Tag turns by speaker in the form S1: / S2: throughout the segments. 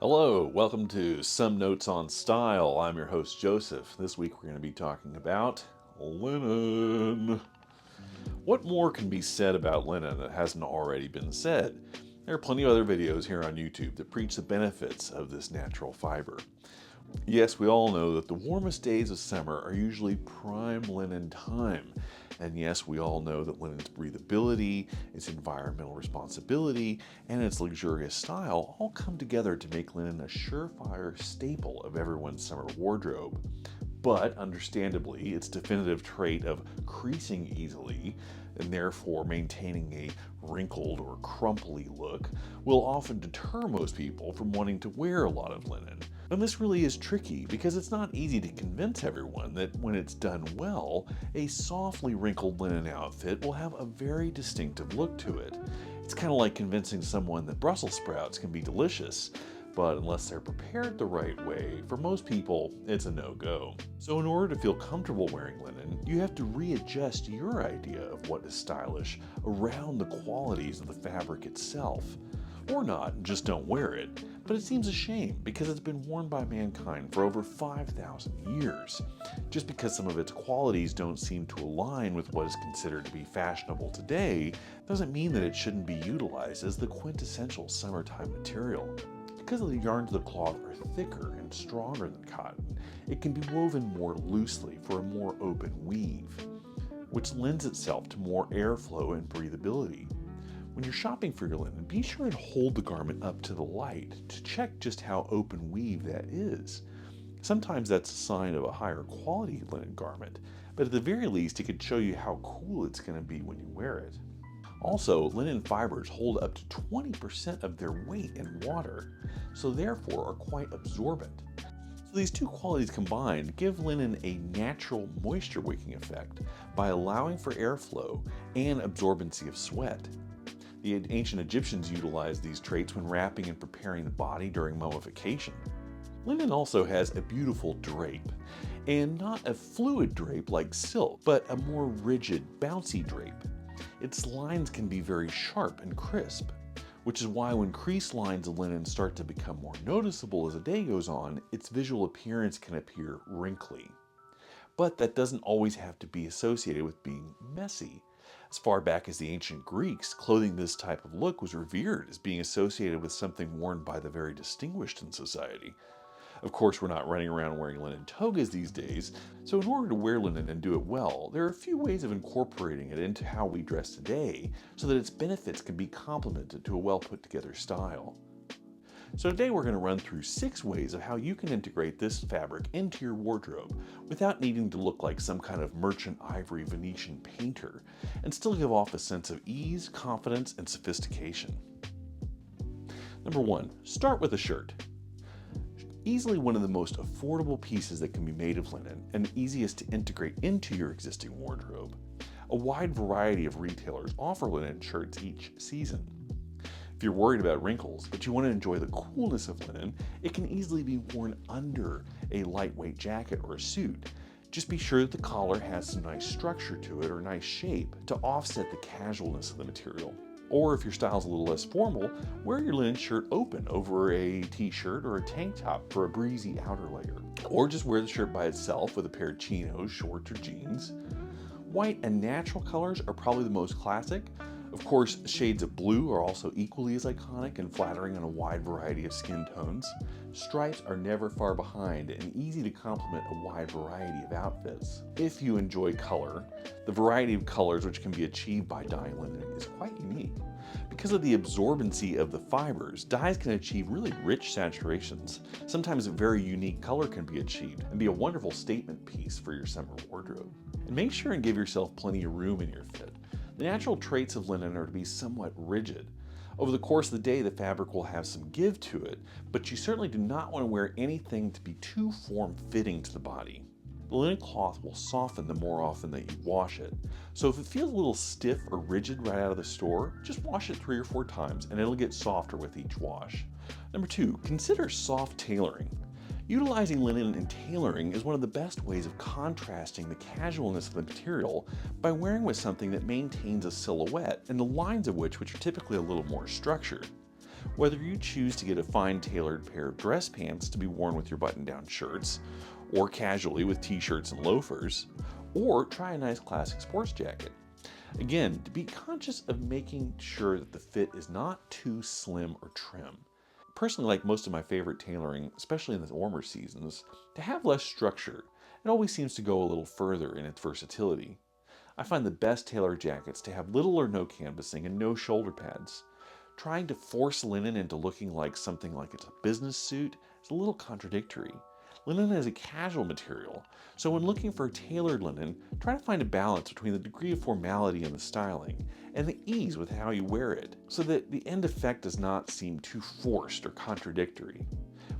S1: Hello, welcome to Some Notes on Style. I'm your host Joseph. This week we're going to be talking about linen. What more can be said about linen that hasn't already been said? There are plenty of other videos here on YouTube that preach the benefits of this natural fiber. Yes, we all know that the warmest days of summer are usually prime linen time. And yes, we all know that linen's breathability, its environmental responsibility, and its luxurious style all come together to make linen a surefire staple of everyone's summer wardrobe. But understandably, its definitive trait of creasing easily, and therefore maintaining a wrinkled or crumply look, will often deter most people from wanting to wear a lot of linen. And this really is tricky because it's not easy to convince everyone that when it's done well, a softly wrinkled linen outfit will have a very distinctive look to it. It's kind of like convincing someone that Brussels sprouts can be delicious, but unless they're prepared the right way, for most people, it's a no-go. So in order to feel comfortable wearing linen, you have to readjust your idea of what is stylish around the qualities of the fabric itself. Or not, just don't wear it. But it seems a shame because it's been worn by mankind for over 5,000 years. Just because some of its qualities don't seem to align with what is considered to be fashionable today, doesn't mean that it shouldn't be utilized as the quintessential summertime material. Because the yarns of the cloth are thicker and stronger than cotton, it can be woven more loosely for a more open weave, which lends itself to more airflow and breathability. When you're shopping for your linen, be sure and hold the garment up to the light to check just how open weave that is. Sometimes that's a sign of a higher quality linen garment, but at the very least it could show you how cool it's going to be when you wear it. Also, linen fibers hold up to 20% of their weight in water, so therefore are quite absorbent. So these two qualities combined give linen a natural moisture wicking effect by allowing for airflow and absorbency of sweat. The ancient Egyptians utilized these traits when wrapping and preparing the body during mummification. Linen also has a beautiful drape, and not a fluid drape like silk, but a more rigid, bouncy drape. Its lines can be very sharp and crisp, which is why when crease lines of linen start to become more noticeable as the day goes on, its visual appearance can appear wrinkly. But that doesn't always have to be associated with being messy. As far back as the ancient Greeks, clothing this type of look was revered as being associated with something worn by the very distinguished in society. Of course, we're not running around wearing linen togas these days, so in order to wear linen and do it well, there are a few ways of incorporating it into how we dress today so that its benefits can be complemented to a well put together style. So today we're going to run through 6 ways of how you can integrate this fabric into your wardrobe without needing to look like some kind of merchant ivory Venetian painter and still give off a sense of ease, confidence, and sophistication. Number 1, start with a shirt. Easily one of the most affordable pieces that can be made of linen and easiest to integrate into your existing wardrobe. A wide variety of retailers offer linen shirts each season. If you're worried about wrinkles, but you want to enjoy the coolness of linen, it can easily be worn under a lightweight jacket or a suit. Just be sure that the collar has some nice structure to it or nice shape to offset the casualness of the material. Or if your style's a little less formal, wear your linen shirt open over a t-shirt or a tank top for a breezy outer layer. Or just wear the shirt by itself with a pair of chinos, shorts, or jeans. White and natural colors are probably the most classic. Of course, shades of blue are also equally as iconic and flattering on a wide variety of skin tones. Stripes are never far behind and easy to complement a wide variety of outfits. If you enjoy color, the variety of colors which can be achieved by dyeing linen is quite unique. Because of the absorbency of the fibers, dyes can achieve really rich saturations. Sometimes a very unique color can be achieved and be a wonderful statement piece for your summer wardrobe. And make sure and give yourself plenty of room in your fit. The natural traits of linen are to be somewhat rigid. Over the course of the day, the fabric will have some give to it, but you certainly do not want to wear anything to be too form-fitting to the body. The linen cloth will soften the more often that you wash it. So if it feels a little stiff or rigid right out of the store, just wash it 3 or 4 times and it'll get softer with each wash. Number 2, consider soft tailoring. Utilizing linen in tailoring is one of the best ways of contrasting the casualness of the material by wearing with something that maintains a silhouette and the lines of which are typically a little more structured. Whether you choose to get a fine tailored pair of dress pants to be worn with your button-down shirts, or casually with t-shirts and loafers, or try a nice classic sports jacket. Again, to be conscious of making sure that the fit is not too slim or trim. Personally, like most of my favorite tailoring, especially in the warmer seasons, to have less structure. It always seems to go a little further in its versatility. I find the best tailored jackets to have little or no canvassing and no shoulder pads. Trying to force linen into looking like something like it's a business suit is a little contradictory. Linen is a casual material, so when looking for tailored linen, try to find a balance between the degree of formality in the styling and the ease with how you wear it, so that the end effect does not seem too forced or contradictory.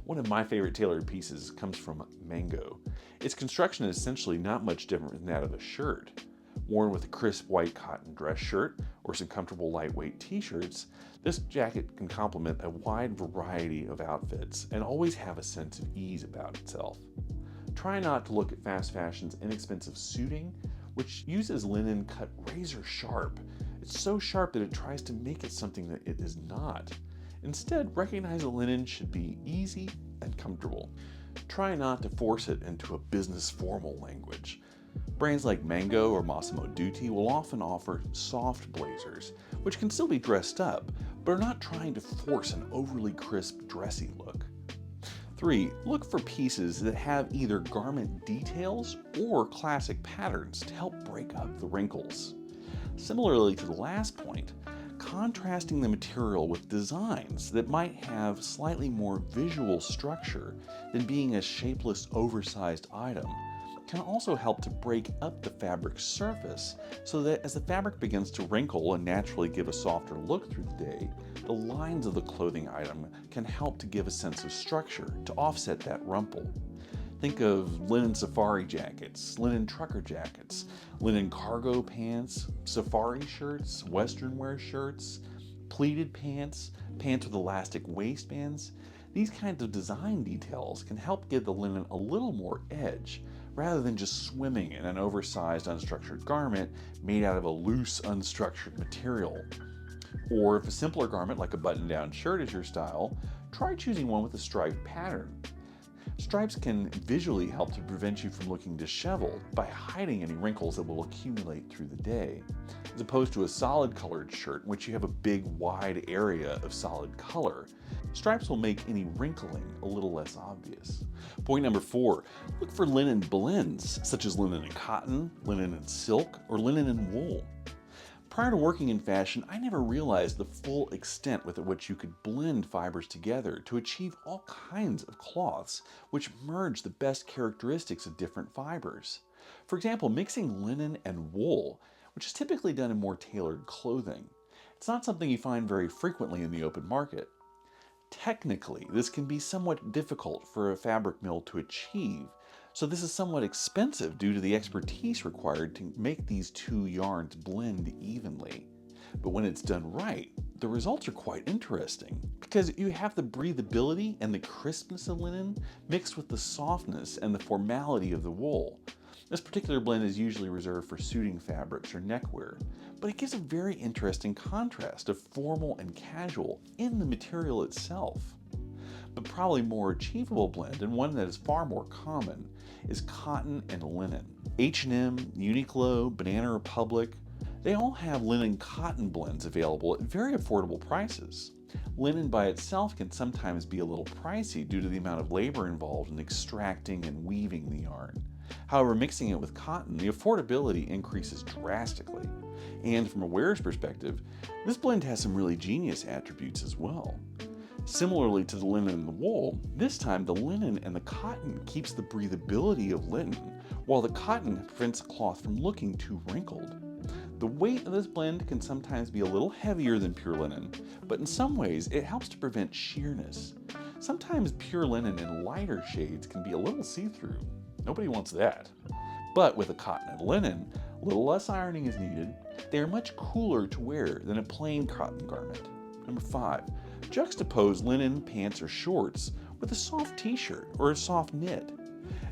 S1: One of my favorite tailored pieces comes from Mango. Its construction is essentially not much different than that of a shirt. Worn with a crisp white cotton dress shirt or some comfortable lightweight t-shirts, this jacket can complement a wide variety of outfits and always have a sense of ease about itself. Try not to look at fast fashion's inexpensive suiting, which uses linen cut razor sharp. It's so sharp that it tries to make it something that it is not. Instead, recognize that linen should be easy and comfortable. Try not to force it into a business formal language. Brands like Mango or Massimo Dutti will often offer soft blazers, which can still be dressed up, but are not trying to force an overly crisp, dressy look. 3. Look for pieces that have either garment details or classic patterns to help break up the wrinkles. Similarly to the last point, contrasting the material with designs that might have slightly more visual structure than being a shapeless, oversized item can also help to break up the fabric surface so that as the fabric begins to wrinkle and naturally give a softer look through the day, the lines of the clothing item can help to give a sense of structure to offset that rumple. Think of linen safari jackets, linen trucker jackets, linen cargo pants, safari shirts, western wear shirts, pleated pants, pants with elastic waistbands. These kinds of design details can help give the linen a little more edge, rather than just swimming in an oversized, unstructured garment made out of a loose, unstructured material. Or if a simpler garment like a button-down shirt is your style, try choosing one with a striped pattern. Stripes can visually help to prevent you from looking disheveled by hiding any wrinkles that will accumulate through the day, as opposed to a solid colored shirt in which you have a big, wide area of solid color. Stripes will make any wrinkling a little less obvious. Point number 4, look for linen blends, such as linen and cotton, linen and silk, or linen and wool. Prior to working in fashion, I never realized the full extent with which you could blend fibers together to achieve all kinds of cloths, which merge the best characteristics of different fibers. For example, mixing linen and wool, which is typically done in more tailored clothing. It's not something you find very frequently in the open market. Technically, this can be somewhat difficult for a fabric mill to achieve, so this is somewhat expensive due to the expertise required to make these two yarns blend evenly. But when it's done right, the results are quite interesting, because you have the breathability and the crispness of linen mixed with the softness and the formality of the wool. This particular blend is usually reserved for suiting fabrics or neckwear, but it gives a very interesting contrast of formal and casual in the material itself. But probably more achievable blend, and one that is far more common, is cotton and linen. H&M, Uniqlo, Banana Republic, they all have linen cotton blends available at very affordable prices. Linen by itself can sometimes be a little pricey due to the amount of labor involved in extracting and weaving the yarn. However, mixing it with cotton, the affordability increases drastically. And from a wearer's perspective, this blend has some really genius attributes as well. Similarly to the linen and the wool, this time the linen and the cotton keeps the breathability of linen, while the cotton prevents the cloth from looking too wrinkled. The weight of this blend can sometimes be a little heavier than pure linen, but in some ways it helps to prevent sheerness. Sometimes pure linen in lighter shades can be a little see-through. Nobody wants that. But with a cotton and linen, a little less ironing is needed. They are much cooler to wear than a plain cotton garment. Number 5, juxtapose linen pants or shorts with a soft t-shirt or a soft knit.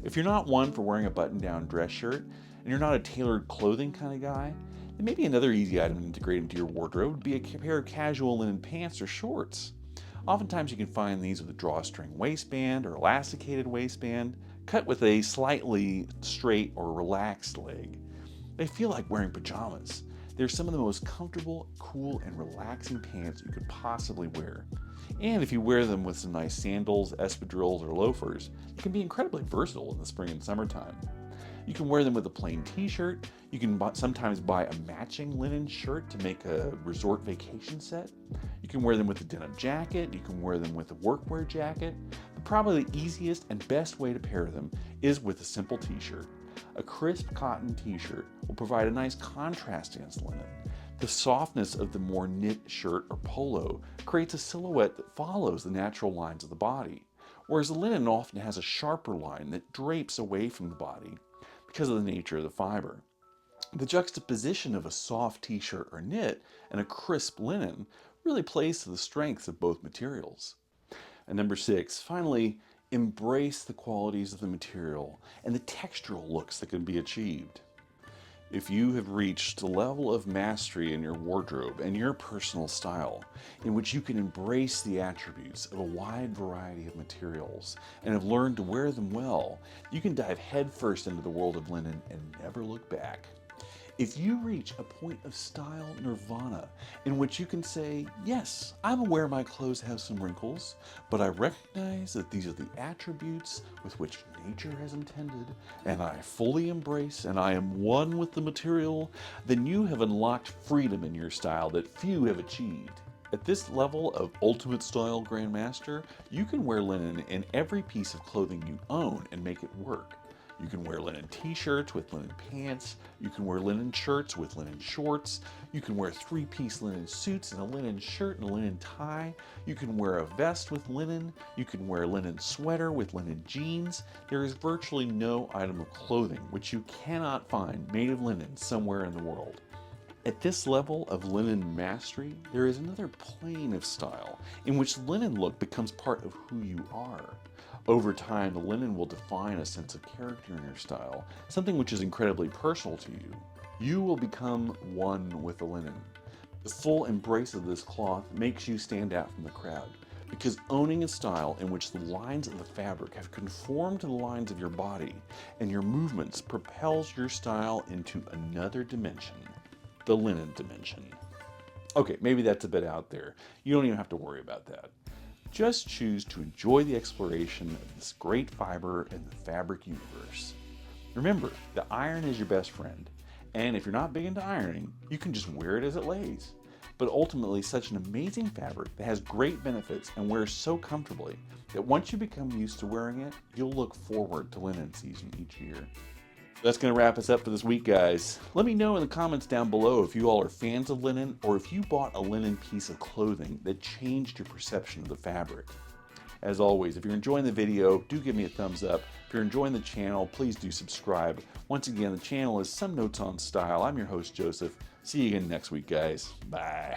S1: If you're not one for wearing a button-down dress shirt, and you're not a tailored clothing kind of guy, then maybe another easy item to integrate into your wardrobe would be a pair of casual linen pants or shorts. Oftentimes you can find these with a drawstring waistband or elasticated waistband, cut with a slightly straight or relaxed leg. They feel like wearing pajamas. They're some of the most comfortable, cool, and relaxing pants you could possibly wear. And if you wear them with some nice sandals, espadrilles, or loafers, you can be incredibly versatile in the spring and summertime. You can wear them with a plain t-shirt. You can sometimes buy a matching linen shirt to make a resort vacation set. You can wear them with a denim jacket. You can wear them with a workwear jacket. But probably the easiest and best way to pair them is with a simple t-shirt. A crisp cotton t-shirt will provide a nice contrast against linen. The softness of the more knit shirt or polo creates a silhouette that follows the natural lines of the body, whereas the linen often has a sharper line that drapes away from the body because of the nature of the fiber. The juxtaposition of a soft t-shirt or knit and a crisp linen really plays to the strengths of both materials. And number 6, finally, embrace the qualities of the material and the textural looks that can be achieved. If you have reached a level of mastery in your wardrobe and your personal style, in which you can embrace the attributes of a wide variety of materials and have learned to wear them well, you can dive headfirst into the world of linen and never look back. If you reach a point of style nirvana in which you can say, yes, I'm aware my clothes have some wrinkles, but I recognize that these are the attributes with which nature has intended, and I fully embrace and I am one with the material, then you have unlocked freedom in your style that few have achieved. At this level of ultimate style grandmaster, you can wear linen in every piece of clothing you own and make it work. You can wear linen t-shirts with linen pants. You can wear linen shirts with linen shorts. You can wear 3-piece linen suits and a linen shirt and a linen tie. You can wear a vest with linen. You can wear a linen sweater with linen jeans. There is virtually no item of clothing which you cannot find made of linen somewhere in the world. At this level of linen mastery, there is another plane of style in which the linen look becomes part of who you are. Over time, the linen will define a sense of character in your style, something which is incredibly personal to you. You will become one with the linen. The full embrace of this cloth makes you stand out from the crowd, because owning a style in which the lines of the fabric have conformed to the lines of your body and your movements propels your style into another dimension, the linen dimension. Okay, maybe that's a bit out there. You don't even have to worry about that. Just choose to enjoy the exploration of this great fiber in the fabric universe. Remember, the iron is your best friend, and if you're not big into ironing, you can just wear it as it lays. But ultimately, such an amazing fabric that has great benefits and wears so comfortably that once you become used to wearing it, you'll look forward to linen season each year. That's going to wrap us up for this week, guys. Let me know in the comments down below if you all are fans of linen or if you bought a linen piece of clothing that changed your perception of the fabric. As always, if you're enjoying the video, do give me a thumbs up. If you're enjoying the channel, please do subscribe. Once again, the channel is Some Notes on Style. I'm your host, Joseph. See you again next week, guys. Bye.